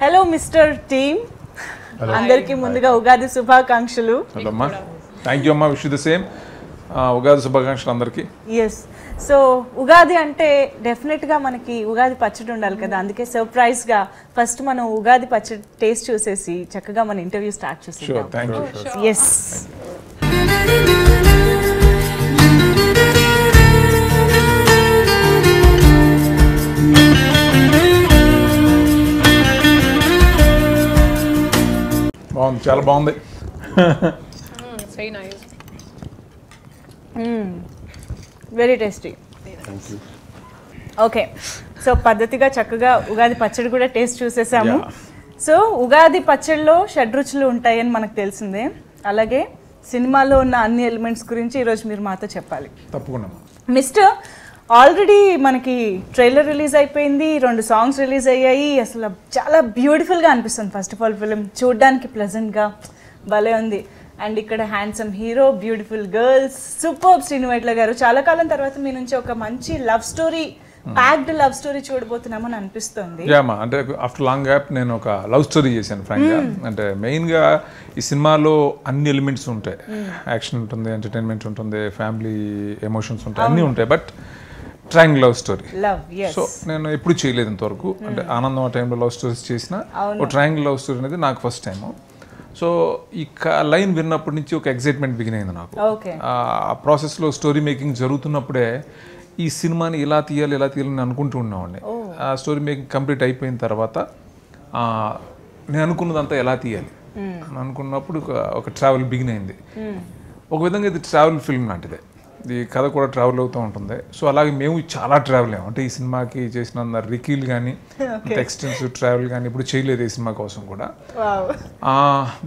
Hello mister team, అందరికీ ముందుగా ఉగాది శుభాకాంక్షలు. అమ్మా, థ్యాంక్ యూ అమ్మా, విష్ ద సేమ్. ఉగాది శుభాకాంక్షలు అందరికీ. ఎస్, సో ఉగాది అంటే డెఫినెట్గా మనకి ఉగాది పచ్చడి ఉండాలి కదా, అందుకే సర్ప్రైజ్గా ఫస్ట్ మనం ఉగాది పచ్చడి టేస్ట్ చూసేసి చక్కగా మన ఇంటర్వ్యూ స్టార్ట్ చేసేద్దాం. Thank you. ఎస్, బాగుంది, చాలా బాగుంది. Very tasty. ఓకే, సో పద్ధతిగా చక్కగా ఉగాది పచ్చడి కూడా టేస్ట్ చూసేసాము. సో ఉగాది పచ్చడిలో షడ్రుచులు ఉంటాయని మనకు తెలిసిందే, అలాగే సినిమాలో ఉన్న అన్ని ఎలిమెంట్స్ గురించి ఈరోజు మీరు మాతో చెప్పాలి. తప్పకుండా. మిస్టర్, ఆల్రెడీ మనకి ట్రైలర్ రిలీజ్ అయిపోయింది, 2 సాంగ్స్ రిలీజ్ అయ్యాయి. అసలు చాలా బ్యూటిఫుల్గా అనిపిస్తుంది. ఫస్ట్ ఆఫ్ ఆల్ ఫిలిం చూడడానికి ప్లెజెంట్గా భలే ఉంది. అండ్ ఇక్కడ handsome hero, beautiful girls, super. Srinu Vaitla గారు, చాలా కాలం తర్వాత మీ నుంచి ఒక మంచి love story, packed love story చూడబోతున్నామని అనిపిస్తుంది. అంటే ఆఫ్టర్ లాంగ్ గ్యాప్ నేను ఒక లవ్ స్టోరీ చేశాను ఫ్రాంక్గా. అంటే మెయిన్గా ఈ సినిమాలో అన్ని ఎలిమెంట్స్ ఉంటాయి. యాక్షన్ ఉంటుంది, ఎంటర్టైన్మెంట్ ఉంటుంది, ఫ్యామిలీ ఎమోషన్స్ ఉంటాయి, అన్నీ ఉంటాయి. But triangle love story. So నేను ఎప్పుడు చేయలేదు ఇంతవరకు. అంటే ఆనందం ఆ టైంలో లవ్ స్టోరీస్ చేసిన ఒక ట్రయాంగిల్ లవ్ స్టోరీ అనేది నాకు ఫస్ట్ టైము. సో ఈ లైన్ విన్నప్పటి నుంచి ఒక ఎక్సైట్మెంట్ బిగిన్ అయింది నాకు. ఆ ప్రాసెస్లో స్టోరీ మేకింగ్ జరుగుతున్నప్పుడే ఈ సినిమాని ఇలా తీయాలని అనుకుంటూ ఉన్నామండి. ఆ స్టోరీ మేకింగ్ కంప్లీట్ అయిపోయిన తర్వాత నేను అనుకున్నదంతా ఎలా తీయాలి అని అనుకున్నప్పుడు ఒక ట్రావెల్ బిగిన్ అయింది. ఒక విధంగా ఇది ట్రావెల్ ఫిల్మ్ లాంటిదే. ఈ కథ కూడా ట్రావెల్ అవుతూ ఉంటుంది. సో అలాగే మేము చాలా ట్రావెల్ అయ్యాం. అంటే ఈ సినిమాకి చేసిన రికీల్ కానీ ఎక్స్టెన్సివ్ ట్రావెల్ కానీ ఇప్పుడు చేయలేదు ఈ సినిమా కోసం కూడా.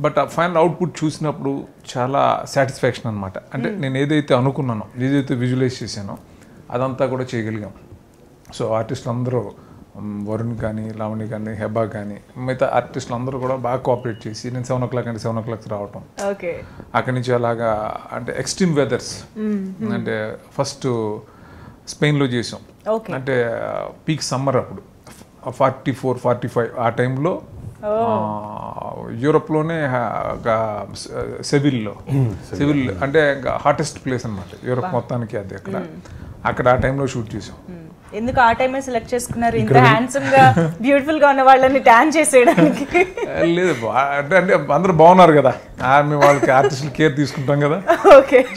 బట్ ఆ ఫైనల్ అవుట్పుట్ చూసినప్పుడు చాలా సాటిస్ఫాక్షన్ అనమాట. అంటే నేను ఏదైతే అనుకున్నానో, ఏదైతే విజువలైజ్ చేశానో అదంతా కూడా చేయగలిగాం. సో ఆర్టిస్టులు అందరూ, వరుణ్ కానీ, లావణి కానీ, హెబా కానీ, మిగతా ఆర్టిస్టులు అందరూ కూడా బాగా కోఆపరేట్ చేసి నేను 7 o'clock అంటే 7 o'clock రావటం, అక్కడి నుంచి అలాగా అంటే ఎక్స్ట్రీమ్ వెదర్స్. అంటే ఫస్ట్ స్పెయిన్లో చేసాం. అంటే పీక్ సమ్మర్, అప్పుడు 44, 45 ఆ టైంలో యూరోప్లోనే సెవిల్ అంటే హాటెస్ట్ ప్లేస్ అనమాట యూరోప్ మొత్తానికి. అది అక్కడ ఆ టైంలో షూట్ చేసాం. ఎందుకు ఆ టైమే సెలెక్ట్ చేసుకున్నారు? ఇంత హ్యాండ్సమ్ గా బ్యూటిఫుల్ గా ఉన్న వాళ్ళని డాన్స్ చేసేయడానికి? లేదు, అంటే అందరూ బాగున్నారు కదా, మేము వాళ్ళకి ఆర్టిస్టులు కేర్ తీసుకుంటాం కదా.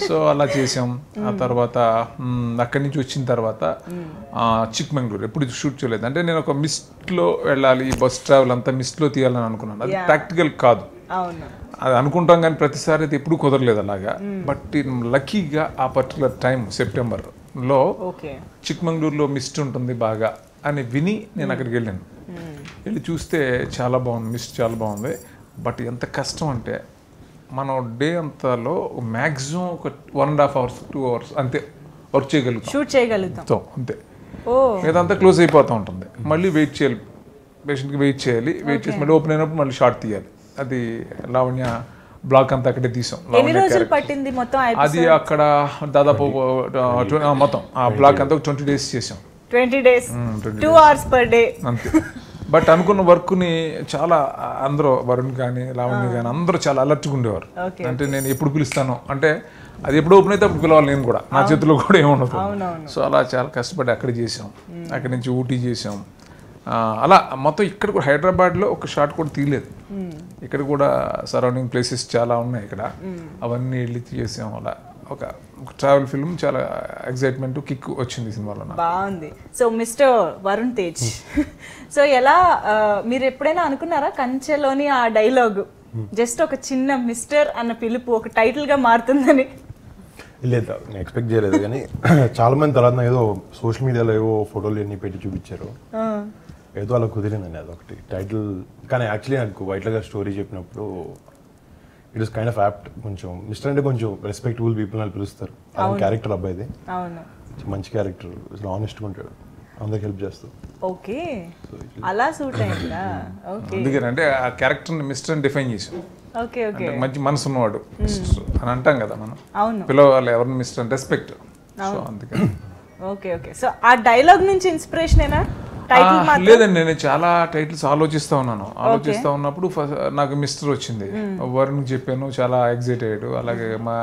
సో అలా చేసాం. ఆ తర్వాత అక్కడి నుంచి వచ్చిన తర్వాత చిక్మంగళూరు ఎప్పుడు షూట్ చేయలేదు. అంటే నేను ఒక మిస్ట్లో వెళ్ళాలి, బస్ ట్రావెల్ అంతా మిస్ట్లో తీయాలని అనుకున్నాను. అది ప్రాక్టికల్ కాదు, అది అనుకుంటాం కానీ ప్రతిసారి అయితే ఎప్పుడు కుదరలేదు అలాగా. బట్ లక్కీగా ఆ పర్టికులర్ టైం సెప్టెంబర్లో చిక్మంగళూరులో మిస్ట్ ఉంటుంది బాగా అని విని నేను అక్కడికి వెళ్ళాను. వెళ్ళి చూస్తే చాలా బాగుంది, మిస్ట్ చాలా బాగుంది. బట్ ఎంత కష్టం అంటే మనం డే అంతాలో మ్యాక్సిమం ఒక 1.5 hours 2 hours అంతే వర్క్ చేయగలుగుతాం అంతే. ఇదంతా క్లోజ్ అయిపోతూ ఉంటుంది. మళ్ళీ వెయిట్ చేయాలి, పేషెంట్కి వెయిట్ చేయాలి. వెయిట్ చేసి మళ్ళీ ఓపెన్ అయినప్పుడు మళ్ళీ షార్ట్ తీయాలి. అది లావణ్య బ్లాక్ అంతా అక్కడే తీసాం. అది అక్కడ దాదాపు మొత్తం ఆ బ్లాక్ అంతా 20 days చేసాం. 20 days 2 hours per day అంతే. బట్ అనుకున్న వర్క్ని చాలా అందరూ, వరుణ్ కానీ లావణ్య కానీ అందరూ చాలా అలర్ట్గా ఉండేవారు. అంటే నేను ఎప్పుడు పిలుస్తాను అంటే అది ఎప్పుడు ఓపెన్ అయితే అప్పుడు పిలవాలి, నేను కూడా నా చేతిలో కూడా ఏముండదు. సో అలా చాలా కష్టపడి అక్కడ చేసాం. అక్కడి నుంచి ఊటీ చేసాం. అలా మొత్తం ఇక్కడ కూడా హైదరాబాద్లో ఒక షాట్ కూడా తీయలేదు. ఇక్కడ కూడా సరౌండింగ్ ప్లేసెస్ చాలా ఉన్నాయి ఇక్కడ, అవన్నీ వెళ్ళి చేసాం. అలా ఒక ట్రావెల్ ఫిల్మ్, చాలా ఎక్సైట్మెంట్, కిక్ వచ్చింది సినిమాలో. బాగుంది. So mister Varun Tej, so ఎలా మీరు ఎప్పుడైనా అనుకున్నారా కంచెలోని ఆ డైలాగ్ జస్ట్ ఒక చిన్న మిస్టర్ అన్న పిలుపు ఒక టైటిల్ గా మారుతుందని? లేదు, నేను ఎక్స్పెక్ట్ చేయలేదు. కానీ చాలా మంది తర్వాత ఏదో సోషల్ మీడియాలో ఏవో ఫోటోలు అన్ని పెట్టి చూపించారు, ఏదో అలా కుదిరిందండి అదొకటి టైటిల్. కానీ యాక్చువల్లీ నాకు వైట్ల గారు స్టోరీ చెప్పినప్పుడు it is kind of apt. కొంచెం మిస్టర్ అంటే కొంచెం రెస్పెక్టబుల్ పీపుల్ అని పిలుస్తారు. క్యారెక్టర్ అబ్బాయిది మంచి క్యారెక్టర్, ఆనెస్ట్గా ఉంటాడు, అందరికి హెల్ప్ చేస్తాడు. ఓకే, అలా సూట్ అయిందా? అందుకని అంటే ఆ క్యారెక్టర్ని మిస్టర్ అని డిఫైన్ చేసాం. మంచి మనసు ఉన్నవాడు అని అంటాం కదా మనం, పిలవాలి ఎవరిని మిస్టర్ అని, రెస్పెక్ట్. సో అందుకని ఓకే. సో ఆ డైలాగ్ నుంచి ఇన్స్పిరేషన్ ఏనా? లేదండి, నేను చాలా టైటిల్స్ ఆలోచిస్తూ ఉన్నప్పుడు నాకు మిస్టర్ వచ్చింది. వరుణ్ చెప్పాను, చాలా ఎగ్జైట్ అయ్యాడు. అలాగే మా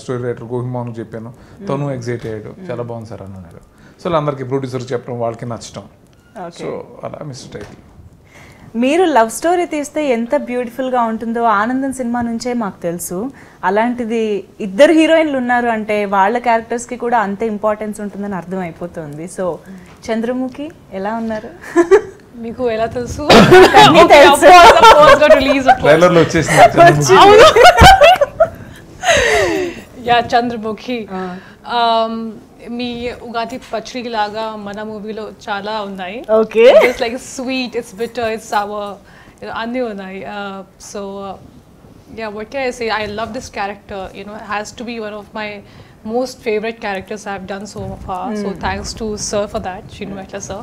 స్టోరీ రైటర్ గోహిన్ మోహన్ చెప్పాను, తను ఎగ్జైట్ అయ్యాడు, చాలా బాగుంది సార్ అన్నాడు. సో అందరికి ప్రొడ్యూసర్ చెప్పడం, వాళ్ళకి నచ్చడం, సో అలా మిస్టర్ టైటిల్. మీరు లవ్ స్టోరీ తీస్తే ఎంత బ్యూటిఫుల్గా ఉంటుందో ఆనందం సినిమా నుంచే మాకు తెలుసు. అలాంటిది ఇద్దరు హీరోయిన్లు ఉన్నారు అంటే వాళ్ళ క్యారెక్టర్స్కి కూడా అంతే ఇంపార్టెన్స్ ఉంటుందని అర్థం అయిపోతుంది. సో చంద్రముఖి ఎలా ఉన్నారు? మీకు ఎలా తెలుసు? ట్రైలర్లో వచ్చేసింది. యా, చంద్రముఖి మీ ఉగాది పచ్చడి లాగా మన మూవీలో చాలా ఉన్నాయి. Okay, it's like sweet, it's bitter, it's sour, అన్నీ ఉన్నాయి. So yeah, what can I say? I love this character. You know, it has to be one of my most favorite characters I've done so far. So thanks to sir for that, Srinu Vetla sir.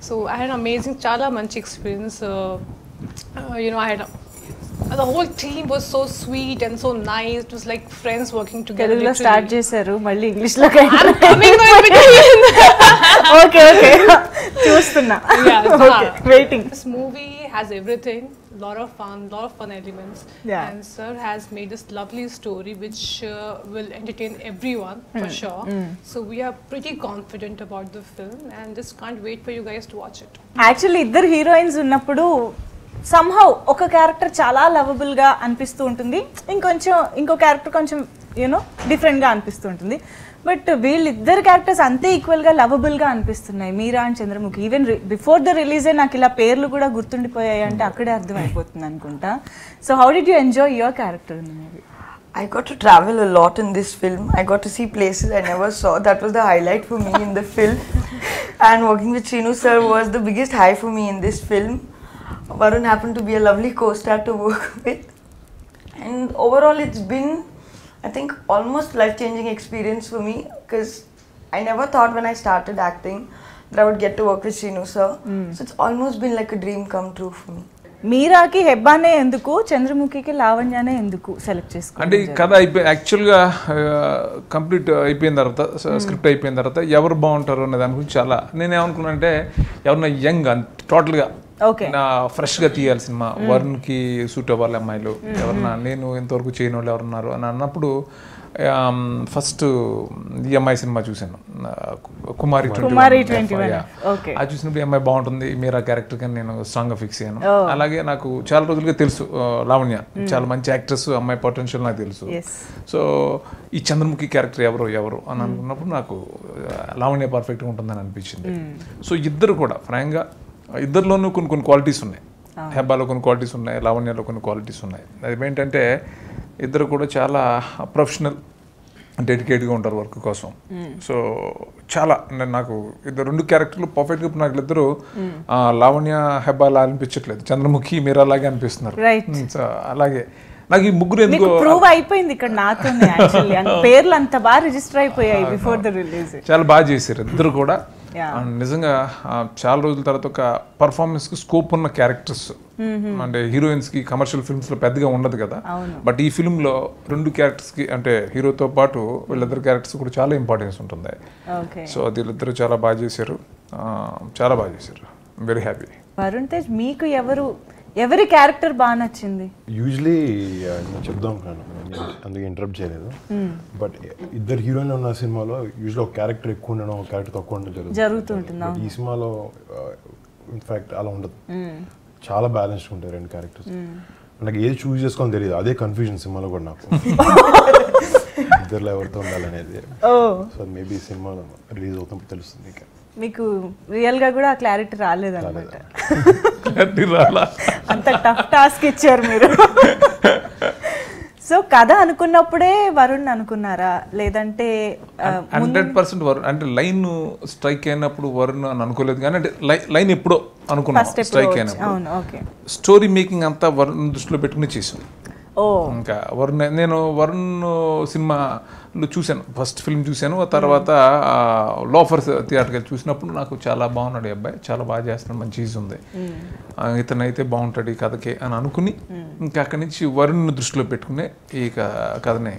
So I had an amazing, chala manchi experience. You know, I had the whole team was so sweet and so nice. It was like friends working together. తెలుగులో start చేశారు, మళ్ళీ ఇంగ్లీష్లో okay okay చూస్తున్నా. Waiting. This movie has everything, lot of fun elements. Yeah. And sir has made this lovely story which will entertain everyone for sure. So we are pretty confident about the film and just can't wait for you guys to watch it. Actually ఇద్దరు heroines ఉన్నప్పుడు somehow ఒక character చాలా లవబుల్గా అనిపిస్తూ ఉంటుంది, ఇంకో character కొంచెం you know డిఫరెంట్గా అనిపిస్తూ ఉంటుంది. బట్ వీళ్ళిద్దరు క్యారెక్టర్స్ అంతే ఈక్వల్గా లవబుల్గా అనిపిస్తున్నాయి, Meera and Chandramukhi. Even before the రిలీజే నాకు ఇలా పేర్లు కూడా గుర్తుండిపోయాయి అంటే అక్కడే అర్థమైపోతుంది అనుకుంటా. So how did you enjoy your character in the movie? I got to travel a lot in this film. I got to see places I never saw. That was the highlight for me in the film. And working with Srinu sir was the biggest high for me in this film. Varun happened to be a lovely co-star to work with. And overall it's been, I think, almost life-changing experience for me, because I never thought when I started acting that I would get to work with Srinu sir. So it's almost been like a dream come true for me. మీరాకి హెబ్బానే ఎందుకు, చంద్రముఖికి లావణ్యానే ఎందుకు select చేసుకున్నారు? అంటే ఈ కథ యాక్చువల్గా complete అయిపోయిన తర్వాత, script అయిపోయిన తర్వాత ఎవరు బాగుంటారు అనే దాని గురించి చాలా నేనేమనుకున్నా అంటే, ఎవరన్నా యంగ్ టోటల్గా నా ఫ్రెష్గా తీయాలి సినిమా, వరుణ్కి సూట్ అవ్వాలి అమ్మాయిలు ఎవరన్నా, నేను ఇంతవరకు చేయని వాళ్ళు ఎవరున్నారు అని అన్నప్పుడు ఫస్ట్ ఈ అమ్మాయి సినిమా చూశాను, కుమారి 21. అది చూసినప్పుడు ఈ అమ్మాయి బాగుంటుంది, మీరా క్యారెక్టర్ కానీ నేను స్ట్రాంగ్గా ఫిక్స్ అయ్యాను. అలాగే నాకు చాలా రోజులుగా తెలుసు లావణ్య చాలా మంచి యాక్ట్రెస్, అమ్మాయి పొటెన్షియల్ నాకు తెలుసు. సో ఈ చంద్రముఖి క్యారెక్టర్ ఎవరు అని అనుకున్నప్పుడు నాకు లావణ్య పర్ఫెక్ట్గా ఉంటుందని అనిపించింది. సో ఇద్దరు కూడా ఫ్రాంక్గా ఇద్దరిలోనూ కొన్ని క్వాలిటీస్ ఉన్నాయి. హెబ్బాలో కొన్ని క్వాలిటీస్ ఉన్నాయి, లావణ్యలో కొన్ని క్వాలిటీస్ ఉన్నాయి. అదేంటంటే ఇద్దరు కూడా చాలా ప్రొఫెషనల్, డెడికేట్గా ఉంటారు వర్క్ కోసం. సో చాలా నాకు ఇద్దరు రెండు క్యారెక్టర్లు పర్ఫెక్ట్గా నాకు ఇద్దరు లావణ్య హెబ్బాలా అనిపించట్లేదు, చంద్రముఖి మీరా అలాగే అనిపిస్తున్నారు. సో అలాగే నాకు ఈ ముగ్గురు ఎందుకు ప్రూవ్ అయిపోయింది ఇక్కడ నాతో, పేర్లు అంత బాగా రిజిస్టర్ అయిపోయాయి బిఫోర్ ద రిలీజ్. చాలా బాగా చేశారు ఇద్దరు కూడా. నిజంగా చాలా రోజుల తర్వాత ఒక పర్ఫార్మెన్స్కి స్కోప్ ఉన్న క్యారెక్టర్స్. అంటే హీరోయిన్స్కి కమర్షియల్ ఫిల్మ్స్లో పెద్దగా ఉండదు కదా, బట్ ఈ ఫిల్మ్లో రెండు క్యారెక్టర్స్కి అంటే హీరోతో పాటు వీళ్ళిద్దరు క్యారెక్టర్స్ కూడా చాలా ఇంపార్టెన్స్ ఉంటుంది. సో అది వీళ్ళిద్దరు చాలా బాగా చేశారు, చాలా బాగా చేశారు. Very happy. వరుణ్ తేజ్, మీకు ఎవరి క్యారెక్టర్ బాగా నచ్చింది? యూజువలీ చెప్దాం కాను, అందుకే ఇంటరప్ట్ చేయలేదు. బట్ ఇద్దరు హీరోయిన్లు ఉన్న సినిమాలో యూజువల్ ఒక క్యారెక్టర్ ఎక్కువ ఉండడం, ఒక క్యారెక్టర్ తక్కువ ఉండడం జరుగుతుంటుంది. ఈ సినిమాలో ఇన్ఫాక్ట్ అలా ఉండదు, చాలా బ్యాలెన్స్డ్ ఉంటాయి రెండు క్యారెక్టర్స్. నాకు ఏది చూస్ చేసుకోవాలని తెలియదు, అదే కన్ఫ్యూజన్ సినిమాలో కూడా నాకు, ఇద్దరులో ఎవరితో ఉండాలనేది. సో మేబీ సినిమా రిలీజ్ అవుతాం తెలుస్తుంది. మీకు రియల్ గా కూడా క్లారిటీ రాలేదన్నమాట, అంత టఫ్ టాస్క్ ఇచ్చారు మీరు. సో కథ అనుకున్నప్పుడే వరుణ్ అనుకున్నారా, లేదంటే 100% వరుణ్ అంటే లైన్ స్ట్రైక్ అయినప్పుడు వరుణ్ అని అనుకోలేదు, కానీ అంటే లైన్ ఎప్పుడో అనుకున్నాం స్ట్రైక్ అయినప్పుడు. స్టోరీ మేకింగ్ అంతా వరుణ్ దృష్టిలో పెట్టుకుని చేసాం. ఇంకా వరుణ్ నేను వరుణ్ సినిమాలో చూశాను, ఫస్ట్ ఫిల్మ్ చూశాను, ఆ తర్వాత లోఫర్స్ థియేటర్కి వెళ్ళి చూసినప్పుడు నాకు చాలా బాగున్నాడు ఈ అబ్బాయి, చాలా బాగా చేస్తున్నాడు, మంచి ఈజ్ ఉంది, ఇతనైతే బాగుంటాడు ఈ కథకి అని అనుకుని ఇంకా అక్కడి నుంచి వరుణ్ దృష్టిలో పెట్టుకునే ఈ కథని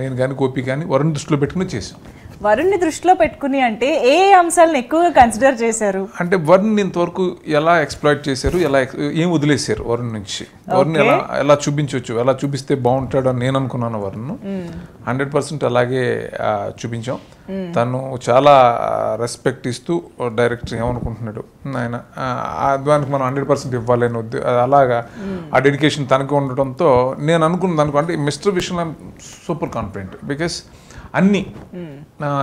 నేను కానీ గోపి కానీ వరుణ్ దృష్టిలో పెట్టుకుని చేసాం. వరుణ్ని దృష్టిలో పెట్టుకుని అంటే ఏ అంశాలను ఎక్కువగా కన్సిడర్ చేశారు? అంటే వరుణ్ ఇంతవరకు ఎలా ఎక్స్ప్లాయిట్ చేశారు, ఎలా ఏం వదిలేశారు వరుణ్ నుంచి, వరుణ్ ఎలా చూపించవచ్చు, ఎలా చూపిస్తే బాగుంటాడు అని నేను అనుకున్నాను. వరుణ్ 100% అలాగే చూపించాం. తను చాలా రెస్పెక్ట్ ఇస్తూ డైరెక్టర్ ఏమనుకుంటున్నాడు ఆయన దానికి మనం 100% ఇవ్వాలని అలాగా ఆ డెడికేషన్ తనకి ఉండటంతో నేను అనుకున్నది అంటే మిస్టర్ విషయంలో సూపర్ కాన్ఫిడెంట్. బికాస్ అన్నీ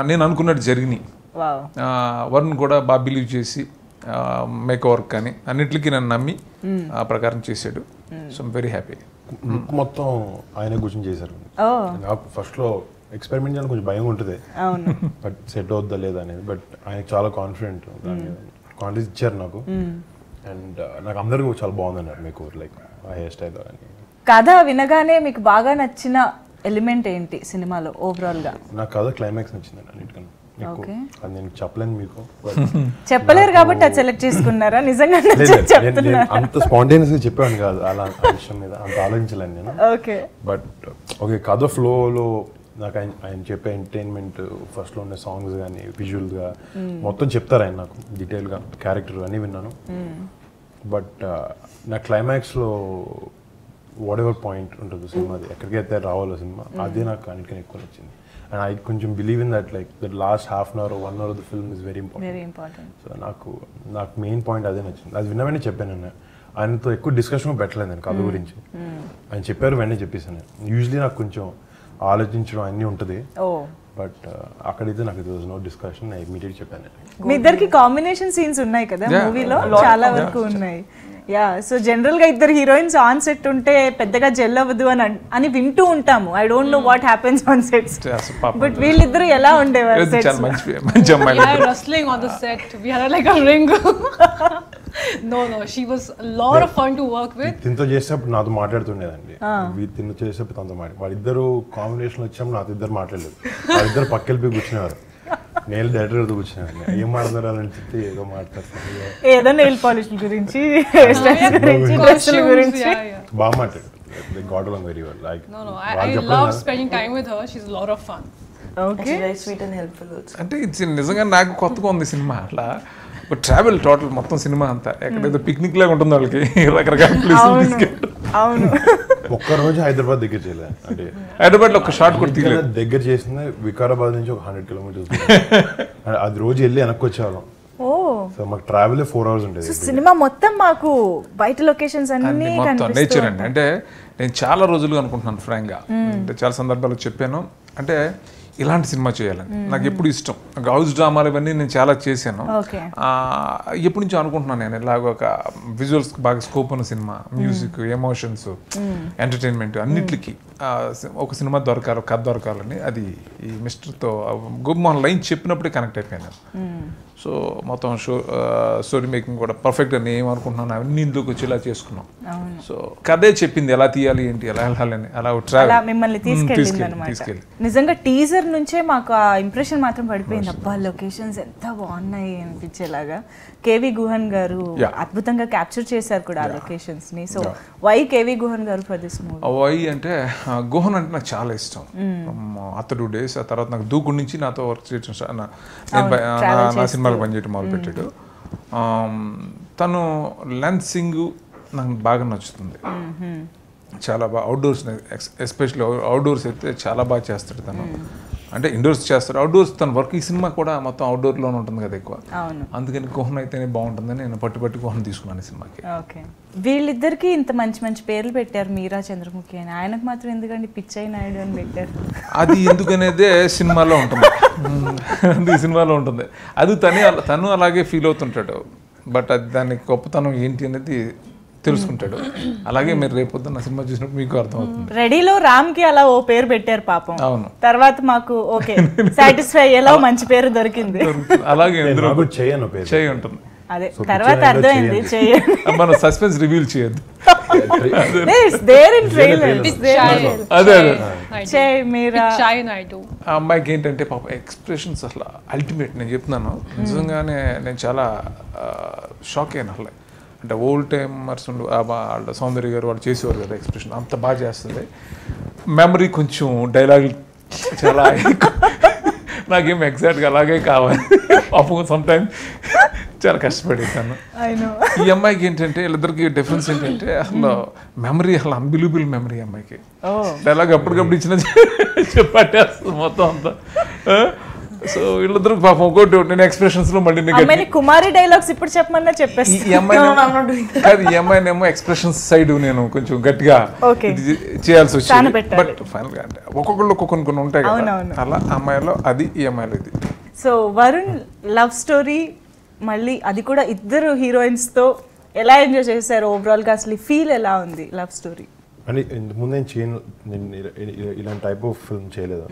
నేను అనుకున్నట్టు జరిగినాయి. వరుణ్ కూడా బాగా బిలీవ్ చేసి మేక్ వర్క్ కానీ అన్నిటికీ నన్ను నమ్మి ఆ ప్రకారం చేశాడు. So I'm very happy. మొత్తం ఆయన కూర్చొని చేశారు. నాకు ఫస్ట్లో ఎక్స్పెరిమెంట్ చేయడానికి కొంచెం భయం ఉంటుంది, బట్ సెట్ అవుద్దా లేదా అనేది. బట్ ఆయనకు చాలా కాన్ఫిడెంట్ కాన్ఫిడెన్స్ ఇచ్చారు నాకు. అండ్ నాకు అందరూ చాలా బాగుందన్నారు మీకు లైక్ ఆ హెయిర్ స్టైల్ అని. కథ వినగానే మీకు బాగా నచ్చిన ఎలిమెంట్ ఏంటి సినిమాలో ఓవరాల్ గా? నాకు కథ క్లైమాక్స్ నచ్చిందండి అన్నిటికన్నా ఎక్కువ. అది నేను చెప్పలేను మీకు, చెప్పలేరు కాబట్టి అది సెలెక్ట్ చేసుకున్నారా? నిజంగా అంత స్పాంటేనియస్ గా చెప్పాను కాదు, అలా విషయం మీద అంత ఆలోచించలేను నేను. ఓకే, బట్ ఓకే కథ ఫ్లోలో నాకు ఆయన చెప్పే ఎంటర్టైన్మెంట్ ఫస్ట్లో ఉండే సాంగ్స్ కానీ విజువల్గా మొత్తం చెప్తారు ఆయన నాకు డీటెయిల్గా. క్యారెక్టర్ అన్నీ విన్నాను. బట్ నా క్లైమాక్స్లో వాట్ ఎవర్ పాయింట్ ఉంటుంది సినిమాది, ఎక్కడికైతే రావాలో సినిమా, అదే నాకు అన్నిటికీ ఎక్కువ నచ్చింది. అండ్ ఐ కొంచెం believe in that like that last half an hour 1 hour of the film is very important. So నాకు మెయిన్ పాయింట్ అదే నచ్చింది. అది విన్న వెంటనే చెప్పాను నేను. ఆయనతో ఎక్కువ డిస్కషన్ పెట్టలేదు నేను కథ గురించి. ఆయన చెప్పారు వెంటనే చెప్పేసాను నేను. యూజువలీ నాకు కొంచెం ఆలోచించడం అన్నీ ఉంటుంది, బట్ అక్కడైతే నాకు ఇట్ వాజ్ నో డిస్కషన్. నేను ఇమీడియట్ చెప్పాను. మీ ఇద్దరికి కాంబినేషన్ సీన్స్ ఉన్నాయి కదా మూవీలో, చాలా వరకు ఉన్నాయి. యా, సో జనరల్ గా ఇద్దరు హీరోయిన్స్ ఆన్ సెట్ ఉంటే పెద్దగా జెల్ అవ్వదు అని వింటూ ఉంటాము. I don't know what happens on sets, but వీళ్ళిద్దరు ఎలా ఉండేవారు sets? wrestling on the set. We had like a ring. No, she was a lot of fun to work with. తినతో చేసేటప్పుడు నాతో మాట్లాడుతుండేదండి. తినతో చేసేటప్పుడు తనతో వాళ్ళిద్దరు కాంబినేషన్ వచ్చాము, నాతో ఇద్దరు మాట్లాడలేదు. వాళ్ళిద్దరు పక్కెళ్ళిపోయి కూర్చునేవారు. నేను డైరెక్టర్ కూర్చున్నాను. ఏం మాట్లాడారు అని చెప్తే ఏదో మాట్లాడుతాను, ఏదో నెయిల్ పాలిష్ గురించి బాగా మాట్లాడారు. They got along very well. Like I love spending time with her. She's a lot of fun. Okay, she's very sweet and helpful also. అంటే నిజంగా నాకు కొత్తగా ఉంది సినిమా. అట్లా ట్రావెల్ టోటల్ మొత్తం సినిమా అంతా ఎక్కడైతే పిక్నిక్ లాగా ఉంటుంది వాళ్ళకి, రకరకాల ప్లేసులు. అవును, ఒక్కరోజు హైదరాబాద్ దగ్గర చేయలేదు. అంటే హైదరాబాద్ లో ఒక షార్ట్ కూడా తీయలేదు. దగ్గర చేసింది వికారాబాద్ నుంచి ఒక 100 kilometers. అది రోజు వెళ్ళి వెనక్కి వచ్చేవాళ్ళం. సో మాకు ట్రావెల్ 4 hours ఉండేది. సినిమా మొత్తం మాకు బయట లొకేషన్స్ అన్ని నేచర్ అండి. అంటే నేను చాలా రోజులుగా అనుకుంటున్నాను ఫ్రాంక్ గా, అంటే చాలా సందర్భాల్లో చెప్పాను, అంటే ఇలాంటి సినిమా చేయాలని నాకు ఎప్పుడు ఇష్టం. హౌస్ డ్రామాలు ఇవన్నీ నేను చాలా చేశాను. ఎప్పటి నుంచో అనుకుంటున్నాను నేను ఇలాగ ఒక విజువల్స్ బాగా స్కోప్ ఉన్న సినిమా, మ్యూజిక్, ఎమోషన్స్, ఎంటర్టైన్మెంట్ అన్నిటికీ ఒక సినిమా దొరకాలి, కథ దొరకాలని. అది ఈ మిస్టర్తో గోపిమోహన్ లైన్ చెప్పినప్పుడే కనెక్ట్ అయిపోయాను. సో మొత్తం స్టోరీ మేకింగ్ కూడా పర్ఫెక్ట్గా నేను ఏమనుకుంటున్నాను అవన్నీ ఇందులోకి వచ్చి ఇలా చేసుకున్నాం. సో కథే చెప్పింది ఎలా తీయాలి ఏంటి, ఎలా వెళ్ళాలని, అలా ట్రావెల్ మిమ్మల్ని తీసుకెళ్ళి. నిజంగా టీజర్ నుంచే మాకు ఆ ఇంప్రెషన్ మాత్రం పడిపోయింది. అబ్బా లొకేషన్స్ ఎంత బాగున్నాయి అనిపించేలాగా. కేవి గుహన్ గారు అద్భుతంగా క్యాప్చర్ చేశారు కూడా ఆ లొకేషన్స్ ని. సో వై కేవి గుహన్ గారు ఫర్ దిస్ మూవీ? వై అంటే గుహన్ అంటే నాకు చాలా ఇష్టం. అతడు డేస్ ఆ తర్వాత నాకు దూకుడు నుంచి నాతో వర్క్ చేయడం, నా సినిమాలు పనిచేయడం మొదలుపెట్టాడు. తను లెన్సింగ్ నాకు బాగా నచ్చుతుంది. చాలా బాగా అవుట్డోర్స్, ఎస్పెషల్లీ అవుట్డోర్స్ అయితే చాలా బాగా చేస్తాడు తను. అంటే ఇండోర్స్ చేస్తాడు, అవుట్డోర్స్ తన వర్క్. ఈ సినిమా కూడా మొత్తం అవుట్డోర్లోనే ఉంటుంది కదా ఎక్కువ, అందుకని గుహన్ అయితేనే బాగుంటుందని నేను పట్టి గుహన్ తీసుకున్నాను ఈ సినిమాకి. ఓకే, వీళ్ళిద్దరికి ఇంత మంచి మంచి పేర్లు పెట్టారు, మీరా చంద్రముఖి అని. ఆయనకు మాత్రం ఎందుకండి పిచ్చయ్య నాయుడు అని పెట్టారు? అది ఎందుకనేదే సినిమాలో ఉంటుంది, అది సినిమాలో ఉంటుంది. అది తను అలాగే ఫీల్ అవుతుంటాడు. బట్ అది దాని గొప్పతనం ఏంటి అనేది తెలుసుకుంటాడు. అలాగే మీరు రేపొద్దున్న సినిమా చూసినప్పుడు మీకు అర్థమవుతుంది. రెడీలో రామ్ కి అలా ఓ పేరు పెట్టారు పాపం. అవును, తర్వాత మాకు ఓకే సాటిస్ఫై అయ్యేలా మంచి పేరు దొరికింది. అలాగే చేయి ఉంటుంది. అదే తర్వాత అర్థమైంది, మనం సస్పెన్స్ రివీల్ చేయొద్దు. ఆ అమ్మాయికి ఏంటంటే పాప ఎక్స్ప్రెషన్స్ అసలు అల్టిమేట్. నేను చెప్తున్నాను నిజంగానే, నేను చాలా షాక్ అయ్యాను అసలు. అంటే ఓల్డ్ టైమర్స్ వాళ్ళ సౌందర్య గారు వాళ్ళు చేసేవారు కదా ఎక్స్ప్రెషన్, అంత బాగా చేస్తుంది. మెమరీ కొంచెం డైలాగ్ చాలా నాకేం ఎగ్జాక్ట్గా అలాగే కావాలి. పాపం సమ్ టైమ్ చాలా కష్టపడేదాను. ఈ అమ్మాయికి ఏంటంటే వీళ్ళిద్దరికి డిఫరెన్స్ ఏంటంటే అసలు మెమరీ అసలు అన్బిలీవబుల్ మెమరీ అమ్మాయికి. డైలాగ్ అప్పటికప్పుడు ఇచ్చిన చెప్పట్టేస్తుంది మొత్తం అంతా. సో వీళ్ళిద్దరు పాపం ఒకటి నేను ఎక్స్ప్రెషన్స్ లో మళ్ళీ కుమారి డైలాగ్స్ ఇప్పుడు చెప్పమన్నా చెప్పేసి ఈ అమ్మాయినేమో ఎక్స్ప్రెషన్స్ సైడ్ నేను కొంచెం గట్టిగా చేయాల్సి వచ్చింది. బట్ ఫైనల్ గా అంటే ఒక్కొక్కళ్ళు కొన్ని ఉంటాయి కదా, అలా అమ్మాయిలో అది, ఈ అమ్మాయిలో ఇది. సో వరుణ్ లవ్ స్టోరీ, మళ్ళీ అది కూడా ఇద్దరు హీరోయిన్స్ తో ఎలా ఎంజాయ్ చేశారు ఓవరాల్ గా, అసలు ఫీల్ ఎలా ఉంది లవ్ స్టోరీ? అంటే ఇంతకుముందు నేను ఇలాంటి టైప్ ఆఫ్ ఫిల్మ్ చేయలేదు.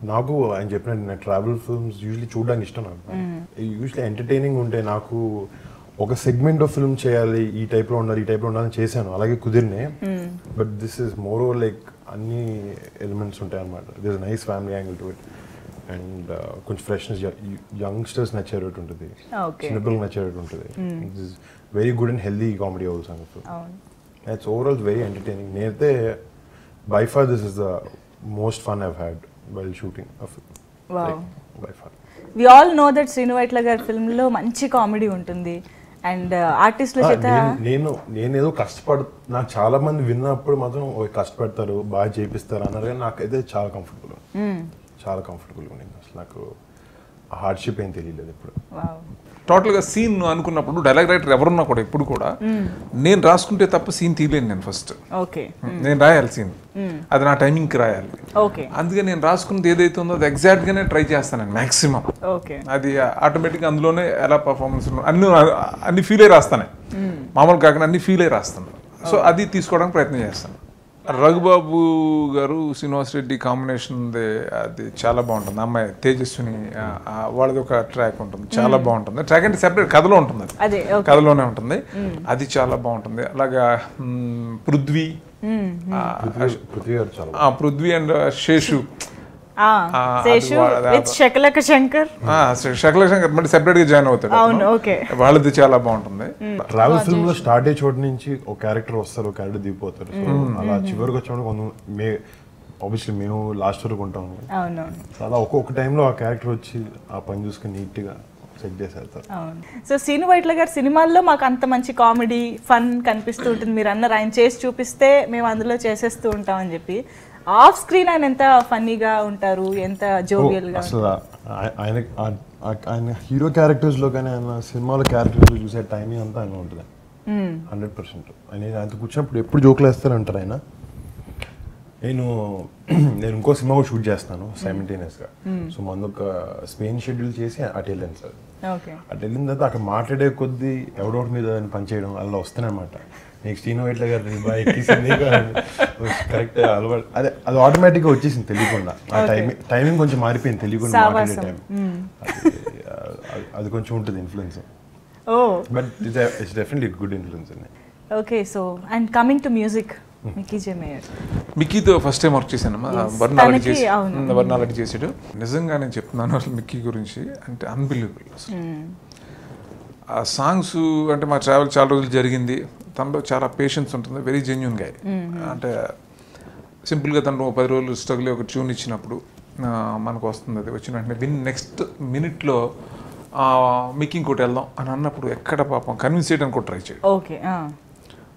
నాకు ఆయన చెప్పినట్టు నేను ట్రావెల్ ఫిల్మ్స్ యూజువల్లీ చూడడానికి ఇష్టం. నాకు యూజువల్లీ ఎంటర్టైనింగ్ ఉంటే నాకు ఒక సెగ్మెంట్ ఆఫ్ ఫిల్మ్ చేయాలి, ఈ టైప్లో ఉండాలి, ఈ టైప్లో ఉండాలని చేశాను, అలాగే కుదిరినాయి. But this is more over like అన్ని ఎలిమెంట్స్ ఉంటాయి అనమాట. This nice family angle to it and కొంచెం ఫ్రెష్నెస్, యంగ్స్టర్స్ నచ్చేటట్టు ఉంటుంది, చిన్నపిల్లలు నచ్చేటట్టు ఉంటుంది. This is very good and healthy comedy also. It's overall very entertaining. నేనైతే by far this is the most fun I've had while shooting a film. Wow. Like, by far. We all know that Srinu Vaitla గారి film లో మంచి comedy ఉంటుంది and ఆర్టిస్టుల చేత నేనేదో నాకు చాలా మంది విన్నప్పుడు మాత్రం కష్టపడతారు, బాగా చేపిస్తారు అన్నారు, కానీ నాకైతే చాలా కంఫర్టబుల్ ఉంది. అసలు నాకు హార్డ్షిప్ ఏం తెలియలేదు ఇప్పుడు. టోటల్గా సీన్ అనుకున్నప్పుడు డైలాగ్ రైటర్ ఎవరున్నా కూడా ఎప్పుడు కూడా నేను రాసుకుంటే తప్ప సీన్ తీయలేను నేను. ఫస్ట్ నేను రాయాలి సీన్, అది నా టైమింగ్కి రాయాలి. అందుకే నేను రాసుకున్నది ఏదైతే ఉందో అది ఎగ్జాక్ట్గానే ట్రై చేస్తాను నేను మ్యాక్సిమం. అది ఆటోమేటిక్గా అందులోనే ఎలా పర్ఫార్మెన్స్ అన్ని ఫీల్ అయ్యి రాస్తానే, మామూలు కాకుండా అన్ని ఫీల్ అయ్యి రాస్తాను. సో అది తీసుకోవడానికి ప్రయత్నం చేస్తాను. రఘుబాబు గారు శ్రీనివాస్ రెడ్డి కాంబినేషన్ అది చాలా బాగుంటుంది. అమ్మాయి తేజస్విని వాళ్ళది ఒక ట్రాక్ ఉంటుంది, చాలా బాగుంటుంది. ట్రాక్ అంటే సెపరేట్ కథలో ఉంటుంది, అది కథలోనే ఉంటుంది, అది చాలా బాగుంటుంది. అలాగా పృథ్వీ అండ్ శేషు శకలక శంకర్ మళ్ళీ సెపరేట్ గా జాయిన్ అవుతాడు, వాళ్ళది చాలా బాగుంటుంది. ట్రావెల్ ఫిల్మ్ లో స్టార్ట్ అయ్యే చోటు నుంచి ఒక క్యారెక్టర్ వస్తారు, ఒక క్యారెక్టర్ దిగిపోతారు. అలా చివరికి వచ్చినప్పుడు ఆబ్వియస్లీ మేము లాస్ట్ వరకు ఉంటాము. అలా ఒక్కొక్క టైంలో ఆ క్యారెక్టర్ వచ్చి ఆ పని చూసుకుని నీట్ గా సెట్ చేసేస్తారు. సో శ్రీను వైట్ల గారి సినిమాల్లో మాకు అంత మంచి కామెడీ ఫన్ కనిపిస్తూ ఉంటుంది. మీరు అన్నారు ఆయన చేసి చూపిస్తే మేము అందులో చేసేస్తూ ఉంటాం అని చెప్పి. ఆఫ్ స్క్రీన్ ఆయన ఎంత ఫన్నీగా ఉంటారు, ఎంత జోవియల్ గా. అసలు ఆయన హీరో క్యారెక్టర్స్ లో కానీ ఆయన సినిమాలో క్యారెక్టర్స్ లో చూసే టైమింగ్ అంతా ఆయన ఉంటుంది 100%. ఆయన కూర్చున్నప్పుడు ఎప్పుడు జోకులు వేస్తారంటారు ఆయన. నేను ఇంకో సినిమా కూడా షూట్ చేస్తాను సైమల్టేనియస్గా. సో మన ఒక స్పెయిన్ షెడ్యూల్ చేసి అటు వెళ్ళాను సార్. అటు వెళ్ళిన తర్వాత అక్కడ మాట్లాడే కొద్దీ ఎవడోటి మీద పనిచేయడం అలా వస్తానమాట. నెక్స్ట్ శ్రీను వైట్ల గారు కరెక్ట్ అలవాటు, అది ఆటోమేటిక్గా వచ్చేసింది తెలియకుండా. ఆ టైమింగ్ కొంచెం మారిపోయింది తెలియకుండా మాట్లాడే టైం. అది కొంచెం ఉంటుంది influence, but it's definitely good influence అండి. Okay, so and coming to music, మిక్కీతో ఫస్ట్ టైం వర్క్ చేశానమ్మా. వర్ణాలటి చేసాడు. నిజంగా నేను చెప్తున్నాను అసలు మిక్కీ గురించి అంటే అన్బిలీవబుల్. అసలు ఆ సాంగ్స్ అంటే మా ట్రావెల్ చాలా రోజులు జరిగింది, తనలో చాలా పేషెన్స్ ఉంటుంది, వెరీ జెన్యున్ గా. అంటే సింపుల్గా తను 10 రోజులు స్ట్రగుల్ ఒక ట్యూన్ ఇచ్చినప్పుడు మనకు వస్తుంది, అది వచ్చిన వెంటనే నెక్స్ట్ మినిట్లో మిక్కీ ఇంకోటి వెళ్దాం అని అన్నప్పుడు ఎక్కడ పాపం కన్విన్స్ చేయడానికి కూడా ట్రై చేయడు.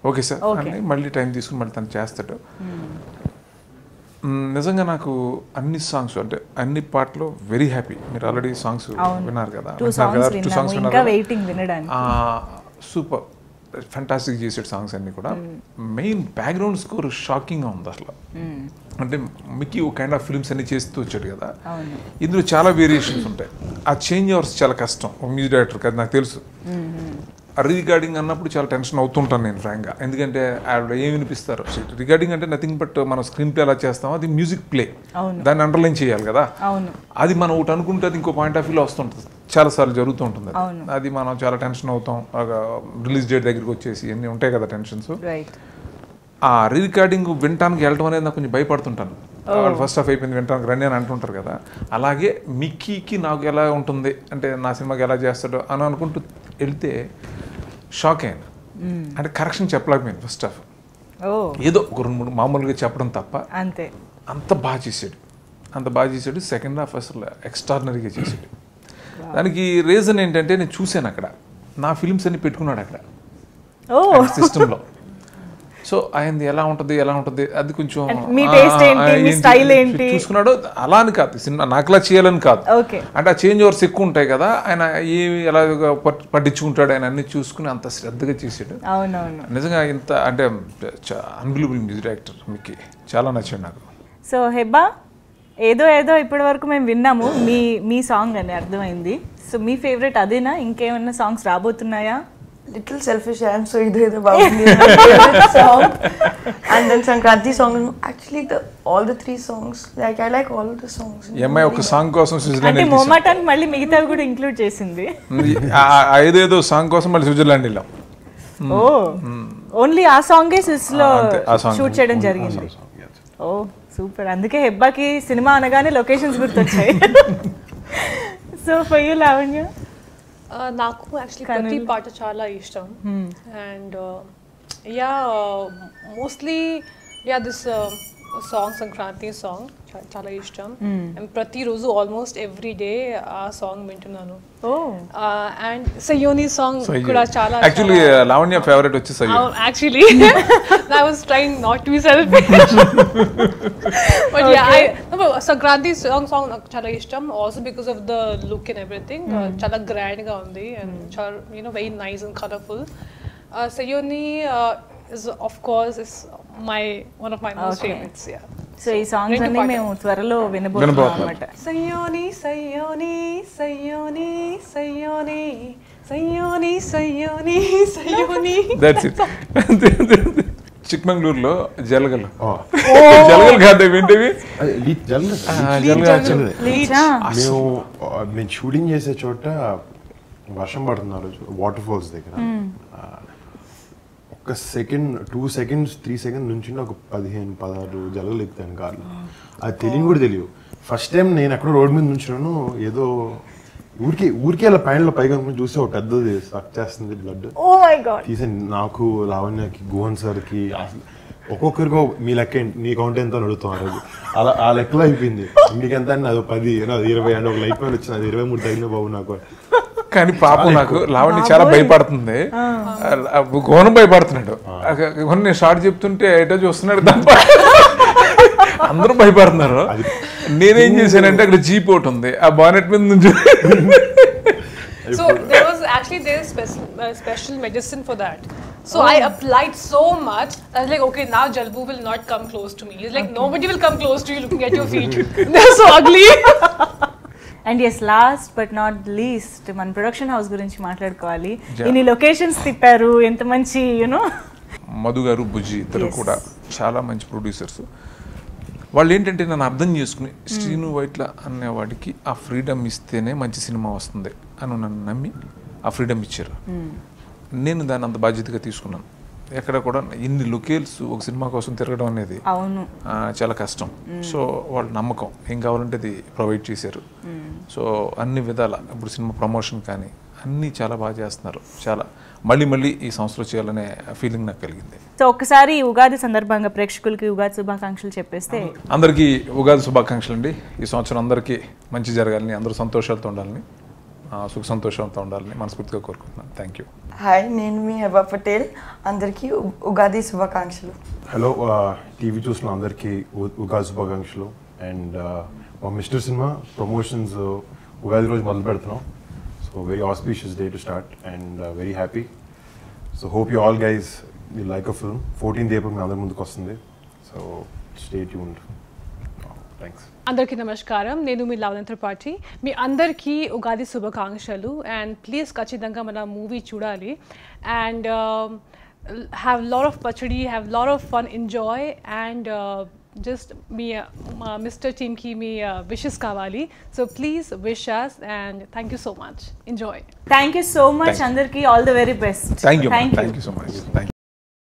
ఓకే సార్ అని మళ్ళీ టైం తీసుకుని మళ్ళీ తను చేస్తాడు. నిజంగా నాకు అన్ని సాంగ్స్ అంటే అన్ని పాటలు వెరీ హ్యాపీ. మీరు ఆల్రెడీ సాంగ్స్ విన్నారు కదా, 2 సాంగ్స్ విన్నారు. సూపర్ ఫ్యాంటాస్టిక్ చేసాడు సాంగ్స్ అన్ని కూడా. మెయిన్ బ్యాక్గ్రౌండ్ స్కోర్ షాకింగ్గా ఉంది అసలు. అంటే మిక్కీ ఒక కైండ్ ఆఫ్ ఫిల్మ్స్ అన్ని చేస్తూ వచ్చాడు కదా, ఇందులో చాలా వేరియేషన్స్ ఉంటాయి. ఆ చేంజ్ ఓవర్స్ చాలా కష్టం మ్యూజిక్ డైరెక్టర్ కదా, నాకు తెలుసు. రికార్డింగ్ అన్నప్పుడు చాలా టెన్షన్ అవుతుంటాను నేను ఫ్రాంక్గా. ఎందుకంటే ఆవిడ ఏం వినిపిస్తారు, రికార్డింగ్ అంటే నథింగ్ బట్ మనం స్క్రీన్ ప్లే ఎలా చేస్తామో అది మ్యూజిక్ ప్లే, దాన్ని అండర్లైన్ చేయాలి కదా. అది మనం ఒకటి అనుకుంటే అది ఇంకో పాయింట్ ఆఫ్ వ్యూలో వస్తుంటుంది, చాలాసార్లు జరుగుతూ ఉంటుంది. అది మనం చాలా టెన్షన్ అవుతాం. రిలీజ్ డేట్ దగ్గరికి వచ్చేసి అన్నీ ఉంటాయి కదా టెన్షన్స్. ఆ రికార్డింగ్ వినటానికి వెళ్ళడం అనేది నాకు కొంచెం భయపడుతుంటాను. వాళ్ళు ఫస్ట్ హాఫ్ అయిపోయింది వినటానికి రండి అని అంటుంటారు కదా. అలాగే మిక్కీకి నాకు ఎలా ఉంటుంది అంటే నా సినిమాకి ఎలా చేస్తాడో అని అనుకుంటూ వెళ్తే షాక్ అయ్యాను. అంటే కరెక్షన్ చెప్పలేకపోయాను ఫస్ట్ హాఫ్. ఏదో ఒక 2-3 మామూలుగా చెప్పడం తప్ప అంత బాగా చేసాడు. అంత బాగా చేశాడు. సెకండ్ హాఫ్ అసలు ఎక్స్ట్రాడినరీగా చేశాడు. దానికి రీజన్ ఏంటంటే నేను చూశాను అక్కడ నా ఫిలిమ్స్ అన్ని పెట్టుకున్నాడు అక్కడ సిస్టంలో. సో ఆయనది ఎలా ఉంటుంది అది కొంచెం మీ taste ఏంటి, మీ style ఏంటి చూసుకున్నాడు. అలా అని కాదు, సినిమా నాకులా చేయాలని కాదు, అంటే ఆ చేంజ్ ఓవర్స్ ఎక్కువ ఉంటాయి కదా, ఆయన ఏమి ఎలా పట్టించుకుంటాడు, ఆయన అన్ని చూసుకుని అంత శ్రద్ధగా చేసాడు. నిజంగా ఇంత అంటే అన్బిలీవబుల్ మ్యూజిక్ డైరెక్టర్. మీకు చాలా నచ్చాడు నాకు. సో హెబ్బా ఏదో ఇప్పటి వరకు మేము విన్నాము, మీ సాంగ్ అని అర్థమైంది. సో మీ ఫేవరెట్ అదేనా, ఇంకేమైనా songs రాబోతున్నాయా? Little selfish I am, so either Babuni song and then Sankranti song. Actually all the 3 songs, like I like all of the songs. ఏమై ఒక సాంగ్ కోసం స్విట్జర్లాండ్ అంటే మొమాటానికి మళ్ళీ మిగతావి కూడా ఇంక్లూడ్ చేసింది. ఐదేదో సాంగ్ కోసం మళ్ళీ స్విట్జర్లాండ్ వెళ్ళాం. ఓ ఓన్లీ ఆ సాంగే స్విస్ లో షూట్ చేయడం జరిగింది. Oh super. అందుకే హెబ్బాకి సినిమా అనగానే లొకేషన్స్ గుర్తొచ్చాయి. So for you Lavanya? నాకు యాక్చువల్లీ ప్రతి పాట చాలా ఇష్టం. And mostly this song Sankranti song చాలా ఇష్టం. అండ్ ప్రతిరోజు ఆల్మోస్ట్ ఎవ్రీ డే ఆ సాంగ్ వింటున్నాను. అండ్ సయ్యోని సాంగ్ కూడా చాలా. యాక్చువల్లీ లావణ్య ఫేవరెట్ వచ్చి Sayyoni. Actually I was trying not to be selfish. But Sankranti song నాకు చాలా ఇష్టం. Also because of the look and everything. చాలా గ్రాండ్ గా ఉంది and చాలా very nice and colorful. సయ్యోని is of course one of my most favorites. Yeah. So ఈ songs అన్ని మేము త్వరలో వినబోతున్నాం అన్నమాట. సయ్యోని సయ్యోని సయ్యోని సయ్యోని సయ్యోని సయ్యోని సయ్యోని. That's it. చిక్మంగళూరులో జలగల్ కాదు వింటేవి మేము షూటింగ్ చేసే చోట వర్షం పడుతున్నారు వాటర్ ఫాల్స్ దగ్గర. ఒక సెకండ్ 2 seconds 3 seconds నుంచి ఒక 15-16 జలగలు ఎక్కుతాను కార్లో. అది తెలియని కూడా తెలియదు. ఫస్ట్ టైం నేను ఎక్కడో రోడ్ మీద నుంచున్నాను, ఏదో ఊరికే అలా పైన పైగా చూస్తే ఒక పెద్దది సక్ చేస్తుంది బ్లడ్ తీసే. నాకు లావణ్యకి గోహన్ సార్కి ఒక్కొక్కరికో మీ లెక్క నీ కౌంట్ ఎంత అడుగుతాం ఆ రోజు. అలా ఆ లెక్కలో అయిపోయింది. మీకెంత అని అది 10 20 అంటే ఒక లైట్ పైన వచ్చింది, అది 23 తగిలిన బాబు నాకు. కానీ పాపం నాకు లావణ్య చాలా భయపడుతుంది, గోనం భయపడుతున్నాడు. నేను షార్ట్ చెప్తుంటే ఎటో చూస్తున్నాడు తప్ప అందరూ భయపడుతున్నారు. నేనేం చేశానంటే అక్కడ జీప్ ఒకటి ఉంది, ఆ బానెట్ మీద నుంచి. So there is special medicine for that. So I applied so much. I was like, okay, now Jalbu will not come close to me. It's like nobody will come close to you looking at your feet. They're so ugly. And as last but not least మన production house గురించి మాట్లాడుకోవాలి. ఇన్ని locations తిప్పారు, ఎంత మంచి మధు గారు బుజ్జి ఇద్దరు కూడా చాలా మంచి ప్రొడ్యూసర్స్. వాళ్ళు ఏంటంటే నన్ను అర్థం చేసుకుని శ్రీను వైట్ల అనేవాడికి ఆ ఫ్రీడమ్ ఇస్తేనే మంచి సినిమా వస్తుంది అని నన్ను నమ్మి ఆ ఫ్రీడమ్ ఇచ్చారు. నేను దాన్ని అంత బాధ్యతగా తీసుకున్నాను. ఎక్కడ కూడా ఇన్ని లొకేల్స్ ఒక సినిమా కోసం తిరగడం అనేది చాలా కష్టం. సో వాళ్ళ నమ్మకం ఏం కావాలంటే అది ప్రొవైడ్ చేశారు. సో అన్ని విధాల ఇప్పుడు సినిమా ప్రమోషన్ కానీ అన్నీ చాలా బాగా చేస్తున్నారు. చాలా మళ్ళీ ఈ సంవత్సరం చేయాలనే ఫీలింగ్ నాకు కలిగింది. సో ఒకసారి ఉగాది సందర్భంగా ప్రేక్షకులకి ఉగాది శుభాకాంక్షలు చెప్పేస్తే. అందరికీ ఉగాది శుభాకాంక్షలు అండి. ఈ సంవత్సరం అందరికీ మంచి జరగాలని, అందరూ సంతోషాలతో ఉండాలని, సుఖ సంతోషంతో ఉండాలని మనస్ఫూర్తిగా కోరుకుంటున్నాను. Thank you. హాయ్, నేను మీ హెబా పటేల్. అందరికీ ఉగాది శుభాకాంక్షలు. హలో, టీవీ చూసిన అందరికీ ఉగాది శుభాకాంక్షలు. అండ్ మా మిస్టర్ సినిమా ప్రమోషన్స్ ఉగాది రోజు మొదలు పెడుతున్నాం. So very auspicious day to start and very happy. So hope you all guys will like a film. 14th April మీ అందరి ముందుకు వస్తుంది. So stay tuned. థ్యాంక్స్. అందరికీ నమస్కారం, నేను మీ లావణ్య త్రిపాఠి. మీ అందరికీ ఉగాది శుభాకాంక్షలు. అండ్ ప్లీజ్ ఖచ్చితంగా మన మూవీ చూడాలి. అండ్ హ్యావ్ లాట్ ఆఫ్ పచ్చడి, have lot of fun, enjoy. And just me mister టీమ్కి మీ విషెస్ కావాలి. So please wish us and thank you so much. Enjoy. Thank you so much. అందరికీ all the very best. Thank you so much.